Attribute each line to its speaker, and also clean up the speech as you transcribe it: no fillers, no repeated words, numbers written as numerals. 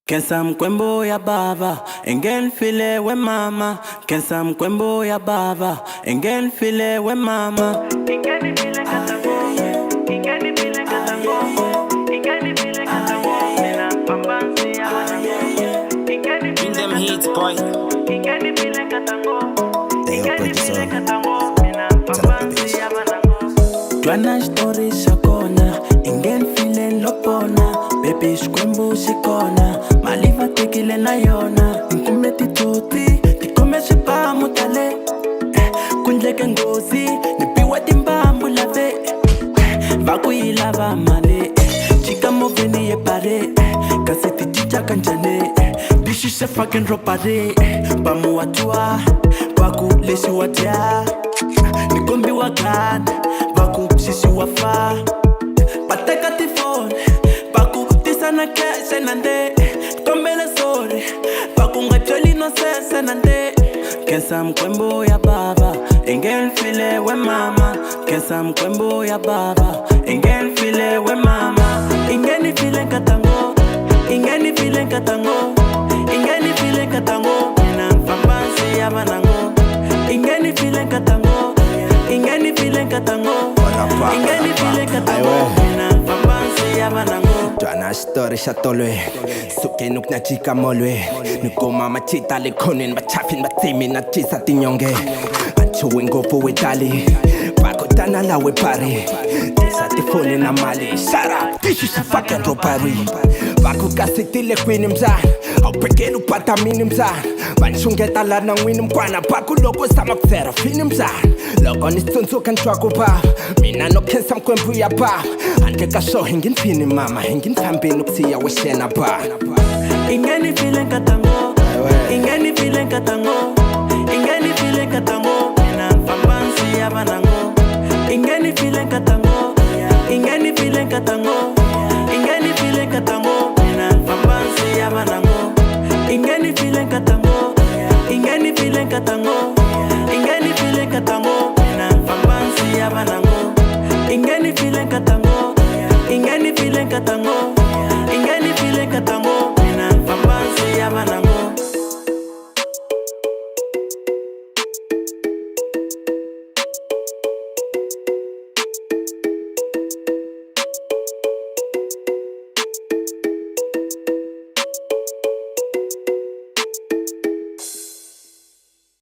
Speaker 1: Kensa mkwembo ya baba, engen file we mama. Kensa mkwembo ya baba, engen file we mama. Ingeni file katango, ingeni file katango, ingeni file katango. Nina pambansi ya wanango. Ingeni file
Speaker 2: hits, boy.
Speaker 1: Ingeni file katango, ingeni file katango. Nina pambansi ya wanango. Twana story shakona, ingen file lopona. Baby shkwembo shikona, maliva tekile na yona. Nkumeti toti, tikome shipa mutale. Kunjeke ngozi, nipiwa timbambu lave. Vaku ilava male, chika moveni ye pare. Kaseti chicha kanjane, dishishe fucking ropare. Bamu watua, vaku leshi watia. Nikombi wakana, vaku shishi wafa. Pateka tifone, vaku tisana keshe nande. Kombele sore, vaku ngacholi no sese nande. Kensa mkwembo ya baba, engen file we mama. Kensa mkwembo ya baba, engen file we mama. Ingeni file katango, ingeni file katango, ingeni file katango. Nina mfambansi ya banango. Ingeni file katango, ingeni file katango, ingeni file katango. Nina mfambansi ya banango.
Speaker 2: Twana story shatolwe, suke nuk na chika molwe. Nukoma machita le konin, machafin matimi na chisa tinyonge. Anchuwe ngopo we tali, bako tana la we pari. Tisa tifoni na mali, shut up, this is a fucking robbery. Bako kasitile kwini mzan, au pekelu pata mini mzan. Banchungeta la na wini mkwana, bako loko sama kusera fini mzan. Logo nistunzo kanchwako pa, mina no kensa mkwembu ya pa. Anke kasho hingin fini mama, hingin tambi nuksiya we shena pa.
Speaker 1: Ingeni file katango, ingeni file katango, ingeni file katango. Nina mfambansi ya banango. Ingeni file katango, ingeni file katango, ingeni file katango. Nina mfambansi ya banango. Ingeni file katango, ingeni file katango, ingeni file katango. Nina mfambansi ya banango. Ingeni file katango, ingeni file katango.